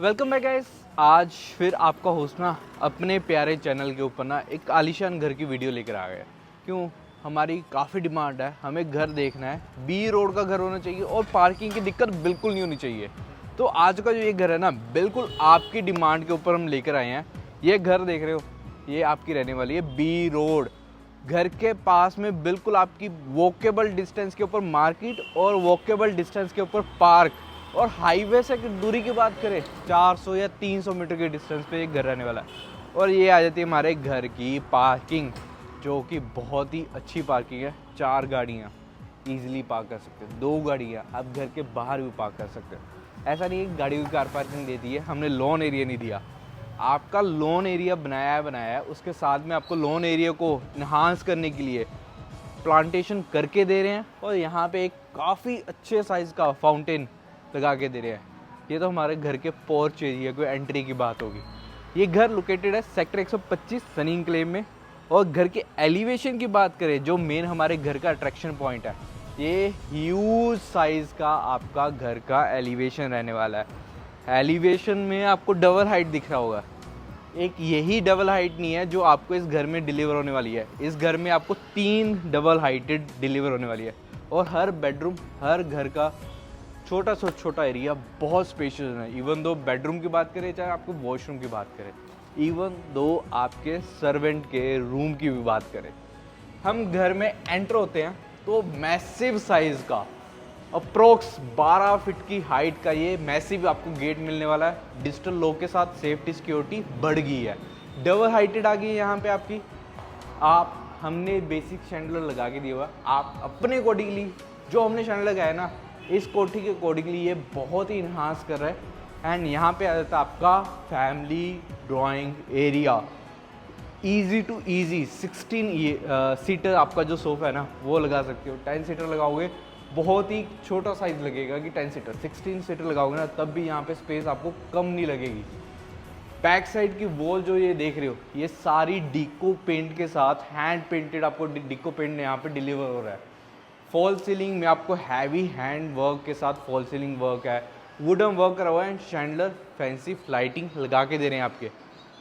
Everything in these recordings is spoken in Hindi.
Welcome back guys. आज फिर आपका होस्ट ना अपने प्यारे चैनल के ऊपर ना एक आलीशान घर की वीडियो लेकर आ गया। क्यों? हमारी काफ़ी डिमांड है, हमें घर देखना है, बी रोड का घर होना चाहिए और पार्किंग की दिक्कत बिल्कुल नहीं होनी चाहिए। तो आज का जो ये घर है ना, बिल्कुल आपकी डिमांड के ऊपर हम लेकर आए हैं। ये घर देख रहे हो, ये आपकी रहने वाली है बी रोड। घर के पास में बिल्कुल आपकी वॉकेबल डिस्टेंस के ऊपर मार्केट और वॉकेबल डिस्टेंस के ऊपर पार्क, और हाईवे से दूरी की बात करें 400 या 300 मीटर के डिस्टेंस पे एक घर रहने वाला है। और ये आ जाती है हमारे घर की पार्किंग, जो कि बहुत ही अच्छी पार्किंग है। 4 गाड़ियाँ ईजिली पार्क कर सकते हो, 2 गाड़ियाँ आप घर के बाहर भी पार्क कर सकते हो। ऐसा नहीं है गाड़ी की कार पार्किंग दे दी है, हमने लॉन एरिया नहीं दिया। आपका लॉन एरिया बनाया है, उसके साथ में आपको लॉन एरिया को इन्हांस करने के लिए प्लांटेशन करके दे रहे हैं। और यहाँ पे एक काफ़ी अच्छे साइज़ का फाउंटेन लगा के दे रहे हैं। ये तो हमारे घर के पोर्च एरिया को एंट्री की बात होगी। ये घर लोकेटेड है सेक्टर 125 सनी एन्क्लेव में। और घर के एलिवेशन की बात करें, जो मेन हमारे घर का अट्रैक्शन पॉइंट है, ये ह्यूज साइज़ का आपका घर का एलिवेशन रहने वाला है। एलिवेशन में आपको डबल हाइट दिख रहा होगा। एक यही डबल हाइट नहीं है जो आपको इस घर में डिलीवर होने वाली है, इस घर में आपको 3 डबल हाइटेड डिलीवर होने वाली है। और हर बेडरूम, हर घर का छोटा से छोटा एरिया बहुत स्पेशियस है। इवन दो बेडरूम की बात करें, चाहे आपको वॉशरूम की बात करें, इवन दो आपके सर्वेंट के रूम की भी बात करें, हम घर में एंटर होते हैं तो मैसिव साइज़ का अप्रोक्स 12 फीट की हाइट का ये मैसिव आपको गेट मिलने वाला है। डिजिटल लॉक के साथ सेफ्टी सिक्योरिटी बढ़ गई है, डबल हाइटेड आ गई है यहाँ पे आपकी। हमने बेसिक शैंडलर लगा के दिया हुआ, आप अपने अकॉर्डिंगली जो हमने शैंडलर लगाया ना, इस कोठी के अकॉर्डिंगली ये बहुत ही इन्हांस कर रहा है। एंड यहाँ पे आ जाता है आपका family drawing area. Easy to easy 16 seater आपका जो सोफ़ा है ना, वो लगा सकते हो। 10 सीटर लगाओगे बहुत ही छोटा साइज़ लगेगा कि 10 सीटर। 16 सीटर लगाओगे ना, तब भी यहाँ पे स्पेस आपको कम नहीं लगेगी। बैक साइड की वॉल जो ये देख रहे हो, ये सारी डिको पेंट के साथ हैंड पेंटेड आपको डिको पेंट यहाँ पे डिलीवर हो रहा है। फॉल सीलिंग में आपको हैवी हैंड वर्क के साथ फॉल सीलिंग वर्क है, वुडन वर्क करा हुआ है। शैंडलर फैंसी लाइटिंग लगा के दे रहे हैं आपके।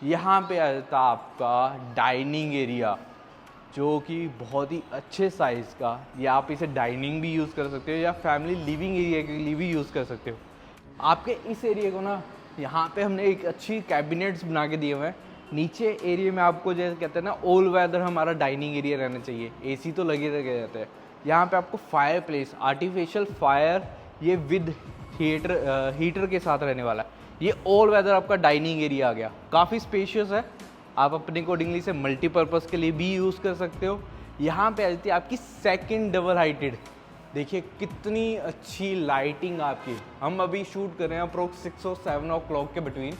यहाँ पे आ जाता आपका डाइनिंग एरिया, जो कि बहुत ही अच्छे साइज़ का। या आप इसे डाइनिंग भी यूज़ कर सकते हो या फैमिली लिविंग एरिया के लिए भी यूज़ कर सकते हो। आपके इस एरिया को ना, यहाँ पे हमने एक अच्छी कैबिनेट्स बना के दिए हुए हैं। नीचे एरिया में आपको जैसे कहते हैं ना, ऑल वेदर हमारा डाइनिंग एरिया रहना चाहिए, एसी तो लगे रखे जाते हैं। यहाँ पे आपको फायर प्लेस, आर्टिफिशियल फायर, ये विद हीटर के साथ रहने वाला है। ये ऑल वेदर आपका डाइनिंग एरिया आ गया, काफ़ी स्पेशियस है। आप अपने अकॉर्डिंगली से मल्टीपर्पज़ के लिए भी यूज़ कर सकते हो। यहाँ पे आ जाती है आपकी सेकंड डबल हाइटेड। देखिए कितनी अच्छी लाइटिंग आपकी। हम अभी शूट कर रहे हैं अप्रोक्स 6 और 7 ओ क्लॉक के बिटवीन,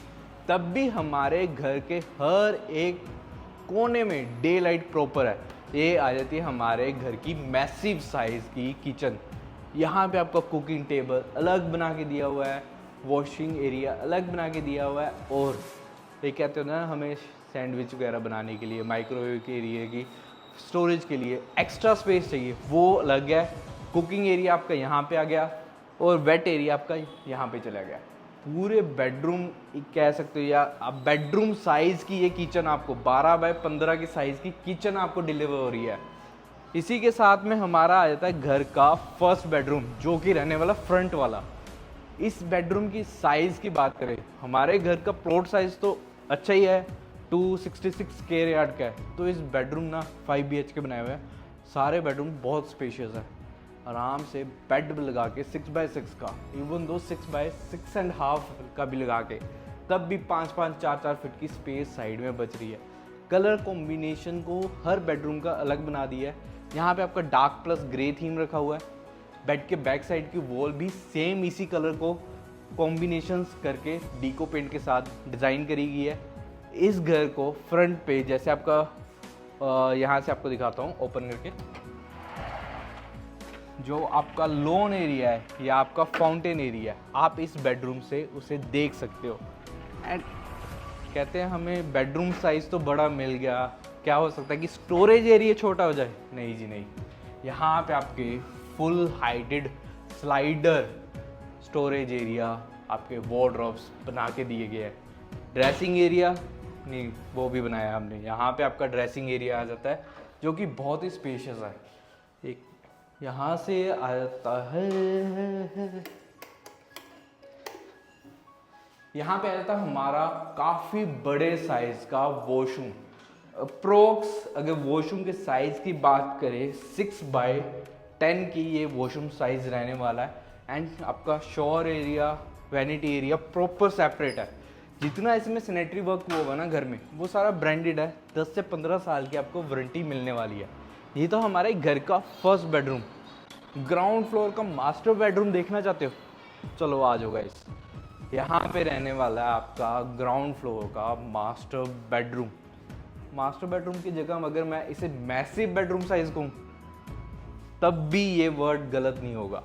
तब भी हमारे घर के हर एक कोने में डे लाइट प्रॉपर है। ये आ जाती है हमारे घर की मैसिव साइज़ की किचन। यहाँ पे आपका कुकिंग टेबल अलग बना के दिया हुआ है, वॉशिंग एरिया अलग बना के दिया हुआ है। और ये कहते हो ना, हमें सैंडविच वगैरह बनाने के लिए, माइक्रोवेव के एरिया की स्टोरेज के लिए एक्स्ट्रा स्पेस चाहिए, वो अलग है। कुकिंग एरिया आपका यहाँ पे आ गया और वेट एरिया आपका यहाँ पे चला गया। पूरे बेडरूम कह सकते हो, या आप बेडरूम साइज़ की ये किचन आपको 12 बाय 15 की साइज़ की किचन आपको डिलीवर हो रही है। इसी के साथ में हमारा आ जाता है घर का फर्स्ट बेडरूम, जो कि रहने वाला फ्रंट वाला। इस बेडरूम की साइज़ की बात करें, हमारे घर का प्लॉट साइज़ तो अच्छा ही है, 266 स्क्वायर यार्ड का है। तो इस बेडरूम ना 5 BHK बनाए हुए हैं। सारे बेडरूम बहुत स्पेशियस है, आराम से बेड भी लगा के 6x6 का, इवन दो 6x6.5 का भी लगा के, तब भी 5-5, 4-4 फीट की स्पेस साइड में बच रही है। कलर कॉम्बिनेशन को हर बेडरूम का अलग बना दिया है। यहाँ पे आपका डार्क प्लस ग्रे थीम रखा हुआ है। बेड के बैक साइड की वॉल भी सेम इसी कलर को कॉम्बिनेशंस करके डीको पेंट के साथ डिज़ाइन करी गई है। इस घर को फ्रंट पे जैसे आपका यहाँ से आपको दिखाता हूँ ओपन करके, जो आपका लॉन एरिया है या आपका फाउंटेन एरिया है, आप इस बेडरूम से उसे देख सकते हो। एंड कहते हैं हमें बेडरूम साइज़ तो बड़ा मिल गया, क्या हो सकता है कि स्टोरेज एरिया छोटा हो जाए? नहीं जी नहीं, यहाँ पे आपके full heighted slider storage area आपके वार्डरोब्स बना के दिए गए हैं। ड्रेसिंग एरिया नहीं, वो भी बनाया हमने। यहाँ पे आपका ड्रेसिंग एरिया आ जाता है जो कि बहुत ही स्पेशियस है। एक यहाँ से आ जाता है, यहाँ पे आ जाता है हमारा काफ़ी बड़े साइज का वॉशरूम। अप्रोक्स अगर वॉशरूम के साइज़ की बात करें 6x10 की ये वॉशरूम साइज़ रहने वाला है। एंड आपका shower area, vanity area proper separate है। जितना इसमें सैनिटरी वर्क होगा ना घर में, वो सारा ब्रांडेड है। 10 से 15 साल की आपको वारंटी मिलने वाली है। ये तो हमारे घर का फर्स्ट बेडरूम। ग्राउंड फ्लोर का मास्टर बेडरूम देखना चाहते हो? चलो आ जाओ गाइस, यहाँ पे रहने वाला है आपका ग्राउंड फ्लोर का मास्टर बेडरूम। मास्टर बेडरूम की जगह अगर मैं इसे मैसिव बेडरूम साइज कहूँ तब भी ये वर्ड गलत नहीं होगा।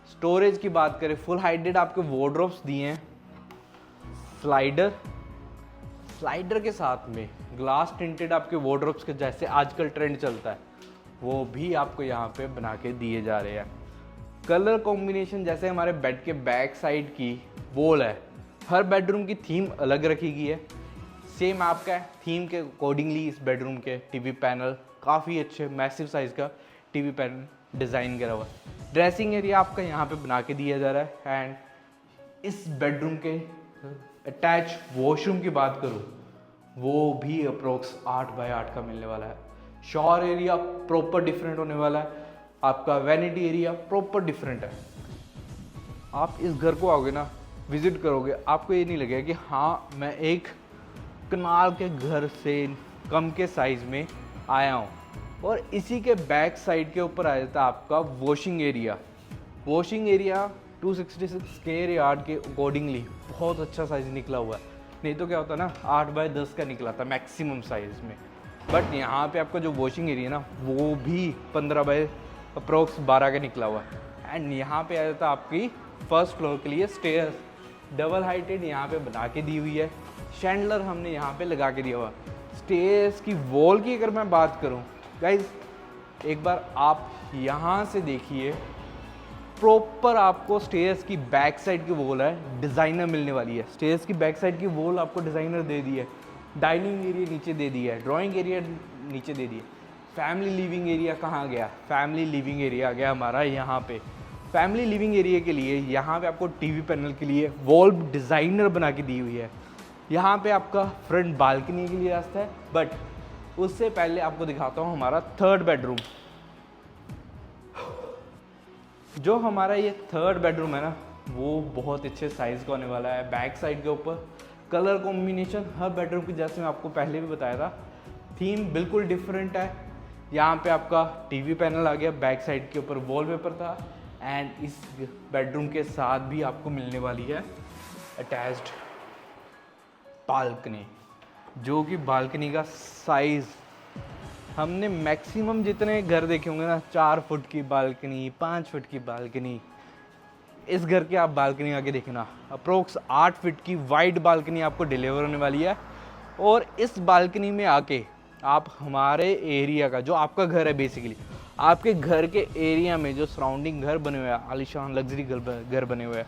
स्टोरेज की बात करें, फुल हाइटेड आपके वार्डरोब्स दिए हैं। स्लाइडर के साथ में ग्लास टिंटेड आपके वार्डरोब्स के जैसे आजकल ट्रेंड चलता है, वो भी आपको यहाँ पे बना के दिए जा रहे हैं। कलर कॉम्बिनेशन जैसे हमारे बेड के बैक साइड की वॉल है, हर बेडरूम की थीम अलग रखी गई है। सेम आपका थीम के अकॉर्डिंगली इस बेडरूम के टीवी पैनल काफ़ी अच्छे मैसिव साइज़ का टीवी पैनल डिज़ाइन करा हुआ है। ड्रेसिंग एरिया आपका यहाँ पे बना के दिया जा रहा है। एंड इस बेडरूम के अटैच वॉशरूम की बात करूँ, वो भी अप्रोक्स 8x8 का मिलने वाला है। शॉवर एरिया प्रॉपर डिफरेंट होने वाला है। आपका वैनिटी एरिया प्रॉपर डिफरेंट है। आप इस घर को आओगे ना, विजिट करोगे, आपको ये नहीं लगेगा कि हाँ मैं एक कनाल के घर से कम के साइज़ में आया हूँ। और इसी के बैक साइड के ऊपर आ जाता है आपका washing area. Washing area 266 square yard के अकॉर्डिंगली बहुत अच्छा साइज़ निकला हुआ है। नहीं तो क्या होता ना, 8x10 का निकला था मैक्सिमम साइज़ में। बट यहाँ पे आपका जो वॉशिंग एरिया ना, वो भी 15x12 का निकला हुआ है। एंड यहाँ पे आ जाता है आपकी फर्स्ट फ्लोर के लिए स्टेयर्स, डबल हाइटेड यहाँ पे बना के दी हुई है। शैंडलर हमने यहाँ पे लगा के दिया हुआ। स्टेयर्स की वॉल की अगर मैं बात करूँ गाइज, एक बार आप यहाँ से देखिए, प्रॉपर आपको स्टेयर्स की बैक साइड की वॉल है डिज़ाइनर मिलने वाली है। स्टेयर्स की बैक साइड की वॉल आपको डिज़ाइनर दे दी है। डाइनिंग एरिया नीचे दे दिया है, ड्राइंग एरिया नीचे दे दिया। फैमिली लिविंग एरिया कहाँ गया? फैमिली लिविंग एरिया आ गया हमारा यहाँ पे। फैमिली लिविंग एरिया के लिए यहाँ पे आपको टीवी पैनल के लिए वॉल डिज़ाइनर बना के दी हुई है। यहाँ पे आपका फ्रंट बालकनी के लिए रास्ता है। बट उससे पहले आपको दिखाता हूँ हमारा थर्ड बेडरूम। जो हमारा ये थर्ड बेडरूम है ना, वो बहुत अच्छे साइज़ का होने वाला है। बैक साइड के ऊपर कलर कॉम्बिनेशन हर बेडरूम की, जैसे मैं आपको पहले भी बताया था, थीम बिल्कुल डिफरेंट है। यहाँ पे आपका टीवी पैनल आ गया, बैक साइड के ऊपर वॉलपेपर था। एंड इस बेडरूम के साथ भी आपको मिलने वाली है अटैच्ड बालकनी, जो कि बालकनी का साइज़ हमने मैक्सिमम जितने घर देखे होंगे ना, 4 फुट की बालकनी, 5 फुट की बालकनी, इस घर के आप बालकनी आके देखना, अप्रोक्स 8 फीट की वाइड बालकनी आपको डिलीवर होने वाली है। और इस बालकनी में आके आप हमारे एरिया का, जो आपका घर है बेसिकली, आपके घर के एरिया में जो सराउंडिंग घर बने हुए हैं, आलीशान लग्जरी घर बने हुए हैं,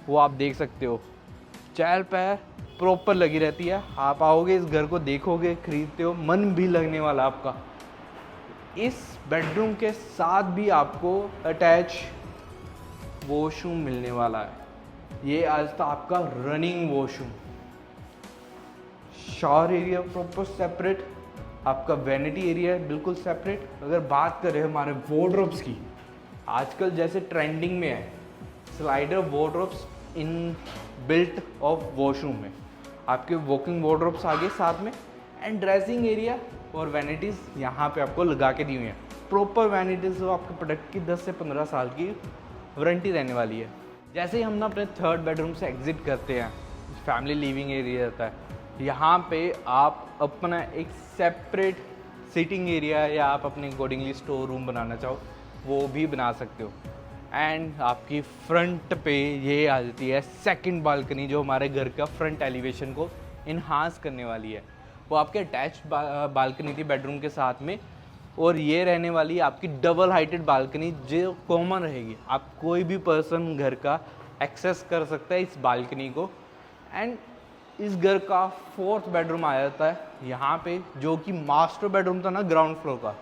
वो आप देख सकते हो। चहल पहल प्रॉपर लगी रहती है। आप आओगे, इस घर को देखोगे, खरीदते हो, मन भी लगने वाला आपका। इस बेडरूम के साथ भी आपको अटैच वॉशरूम मिलने वाला है। ये आज तक आपका running washroom. Shower area proper separate, आपका वैनिटी एरिया बिल्कुल सेपरेट। अगर बात करें हमारे वार्डरोब्स की, आजकल जैसे ट्रेंडिंग में है slider wardrobes in built of washroom में, आपके वॉकिंग वार्डरोब्स आगे साथ में। एंड ड्रेसिंग एरिया और वैनिटीज़ यहाँ पे आपको लगा के दी हुई हैं। प्रॉपर वैनिटीज़ हो, आपके प्रोडक्ट की 10 से 15 साल की वारंटी रहने वाली है। जैसे ही हम ना अपने थर्ड बेडरूम से एग्जिट करते हैं, फैमिली लिविंग एरिया रहता है, यहाँ पे आप अपना एक सेपरेट सिटिंग एरिया या आप अपने अकॉर्डिंगली स्टोर रूम बनाना चाहो वो भी बना सकते हो। एंड आपकी फ्रंट पे ये आ जाती है सेकंड बालकनी, जो हमारे घर का फ्रंट एलिवेशन को इन्हांस करने वाली है। वो आपके अटैच बालकनी थी बेडरूम के साथ में, और ये रहने वाली है आपकी डबल हाइटेड बालकनी, जो कॉमन रहेगी। आप कोई भी पर्सन घर का एक्सेस कर सकता है इस बालकनी को। एंड इस घर का 4th बेडरूम आ जाता है यहाँ पे, जो कि मास्टर बेडरूम था ना ग्राउंड फ्लोर का,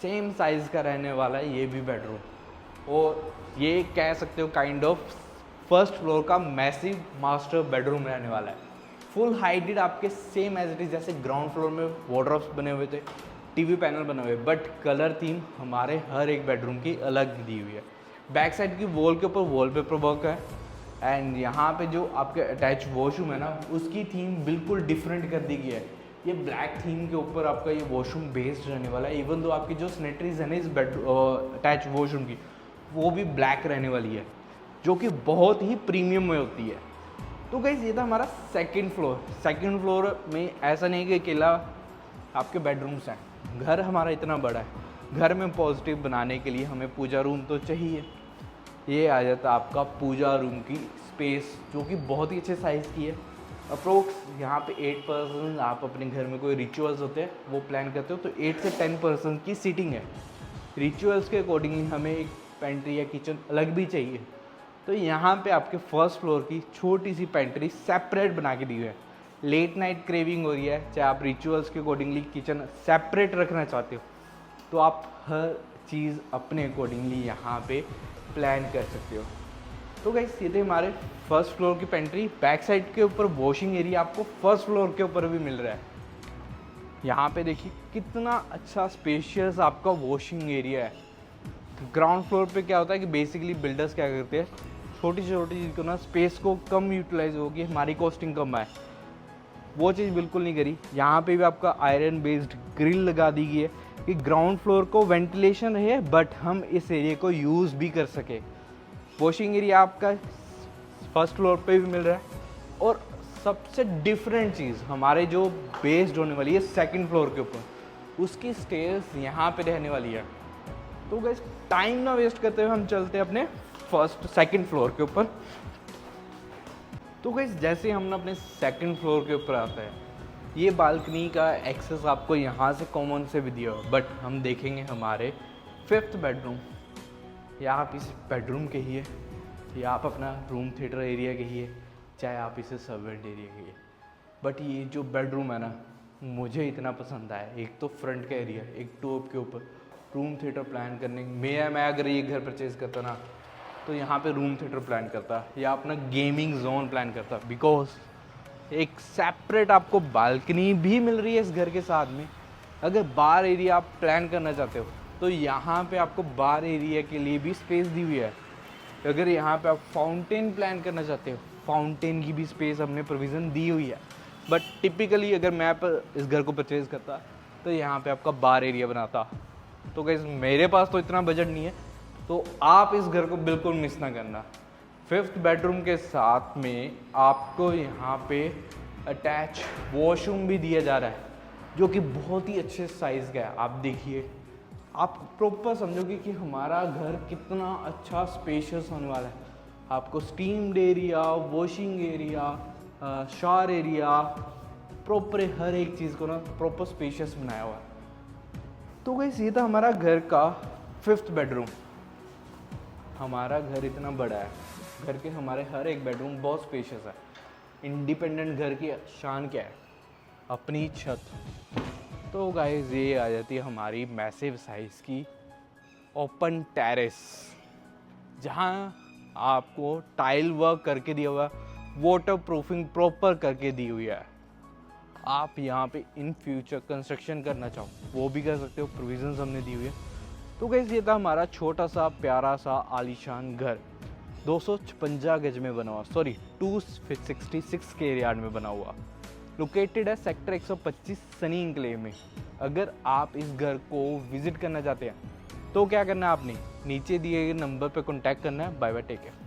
सेम साइज़ का रहने वाला है ये भी बेडरूम। और ये कह सकते हो काइंड ऑफ फर्स्ट फ्लोर का मैसिव मास्टर बेडरूम रहने वाला है। फुल हाइटेड आपके सेम एज इट इज़ जैसे ग्राउंड फ्लोर में वार्डरोब्स बने हुए थे, टीवी पैनल बने हुए, बट कलर थीम हमारे हर एक बेडरूम की अलग दी हुई है। बैक साइड की वॉल के ऊपर वॉलपेपर वर्क है। एंड यहाँ पे जो आपके अटैच वॉशरूम है ना, उसकी थीम बिल्कुल डिफरेंट कर दी गई है। ये ब्लैक थीम के ऊपर आपका ये वॉशरूम बेस्ड रहने वाला है। इवन दो आपकी जो सैनिटरीज है ना इस बेड अटैच वॉशरूम की, वो भी ब्लैक रहने वाली है, जो कि बहुत ही प्रीमियम में होती है। तो गाइस ये था हमारा सेकंड फ्लोर। सेकंड फ्लोर में ऐसा नहीं कि अकेला आपके बेडरूम्स हैं, घर हमारा इतना बड़ा है, घर में पॉजिटिव बनाने के लिए हमें पूजा रूम तो चाहिए। ये आ जाता है आपका पूजा रूम की स्पेस, जो कि बहुत ही अच्छे साइज़ की है। अप्रोक्स यहाँ पे 8 पर्सन आप अपने घर में कोई रिचुअल्स होते हैं वो प्लान करते हो, तो 8 से 10 पर्सन की सीटिंग है। रिचुअल्स के अकॉर्डिंगली हमें एक पेंट्री या किचन अलग भी चाहिए, तो यहाँ पे आपके फर्स्ट फ्लोर की छोटी सी पेंट्री सेपरेट बना के दी हुई है। लेट नाइट क्रेविंग हो रही है, चाहे आप रिचुअल्स के अकॉर्डिंगली किचन सेपरेट रखना चाहते हो, तो आप हर चीज़ अपने अकॉर्डिंगली यहाँ पे प्लान कर सकते हो। तो गाइस ये थे हमारे फर्स्ट फ्लोर की पेंट्री। बैक साइड के ऊपर वॉशिंग एरिया आपको फर्स्ट फ्लोर के ऊपर भी मिल रहा है। यहाँ पे देखिए कितना अच्छा स्पेशियस आपका वॉशिंग एरिया है। ग्राउंड फ्लोर पे क्या होता है कि बेसिकली बिल्डर्स क्या करते हैं, छोटी छोटी चीज़ को ना स्पेस को कम यूटिलाइज होगी, हमारी कॉस्टिंग कम आए, वो चीज़ बिल्कुल नहीं करी। यहाँ पे भी आपका आयरन बेस्ड ग्रिल लगा दी गई है कि ग्राउंड फ्लोर को वेंटिलेशन रहे, बट हम इस एरिया को यूज़ भी कर सके। वॉशिंग एरिया आपका फर्स्ट फ्लोर पे भी मिल रहा है। और सबसे डिफरेंट चीज़ हमारे जो बेस्ड होने वाली है सेकंड फ्लोर के ऊपर, उसकी स्टेयर्स यहाँ पे रहने वाली है। तो गाइस टाइम ना वेस्ट करते हुए हम चलते हैं अपने सेकंड फ्लोर के ऊपर। तो गाइस जैसे हम अपने सेकंड फ्लोर के ऊपर आते हैं, ये बालकनी का एक्सेस आपको यहाँ से कॉमन से भी दिया हो, बट हम देखेंगे हमारे 5th बेडरूम, या आप इस बेडरूम कहिए, या आप अपना रूम थिएटर एरिया कहिए, चाहे आप इसे सर्वेंट एरिया कहिए, बट ये जो बेडरूम है ना मुझे इतना पसंद आया। एक तो फ्रंट का एरिया, एक टॉप के ऊपर रूम थिएटर प्लान करने मैं अगर ये घर परचेज़ करता ना, तो यहाँ पे रूम थिएटर प्लान करता या अपना गेमिंग जोन प्लान करता, बिकॉज एक सेपरेट आपको बालकनी भी मिल रही है इस घर के साथ में। अगर बार एरिया आप प्लान करना चाहते हो तो यहाँ पे आपको बार एरिया के लिए भी स्पेस दी हुई है। अगर यहाँ पे आप फाउंटेन प्लान करना चाहते हो, फाउंटेन की भी स्पेस हमने प्रोविज़न दी हुई है। बट टिपिकली अगर मैं इस घर को परचेज़ करता तो यहाँ पे आपका बार एरिया बनाता। तो गाइस मेरे पास तो इतना बजट नहीं है, तो आप इस घर को बिल्कुल मिस ना करना। 5th बेडरूम के साथ में आपको यहाँ पे अटैच वॉशरूम भी दिया जा रहा है, जो कि बहुत ही अच्छे साइज़ का है। आप देखिए, आप प्रॉपर समझोगे कि हमारा घर कितना अच्छा स्पेशियस होने वाला है। आपको steamed area, washing area, shower area, proper हर एक चीज़ को ना प्रॉपर स्पेशियस बनाया हुआ है। तो गाइस ये था हमारा घर का 5th बेडरूम। हमारा घर इतना बड़ा है, घर के हमारे हर एक बेडरूम बहुत स्पेशियस है। इंडिपेंडेंट घर की शान क्या है? अपनी छत। तो गाइस ये आ जाती है हमारी मैसिव साइज़ की ओपन टेरेस, जहाँ आपको टाइल वर्क करके दिया हुआ, वाटर प्रूफिंग प्रॉपर करके दी हुई है। आप यहाँ पे इन फ्यूचर कंस्ट्रक्शन करना चाहो वो भी कर सकते हो, प्रोविजंस हमने दी हुई है। तो गाइस ये था हमारा छोटा सा प्यारा सा आलीशान घर, 256 गज में बना हुआ, 266 के यार्ड में बना हुआ। लोकेटेड है सेक्टर 125 सनी इंक्लेव में। अगर आप इस घर को विजिट करना चाहते हैं तो क्या करना है आपने, नीचे दिए गए नंबर पर कॉन्टैक्ट करना है। Bye bye, take care.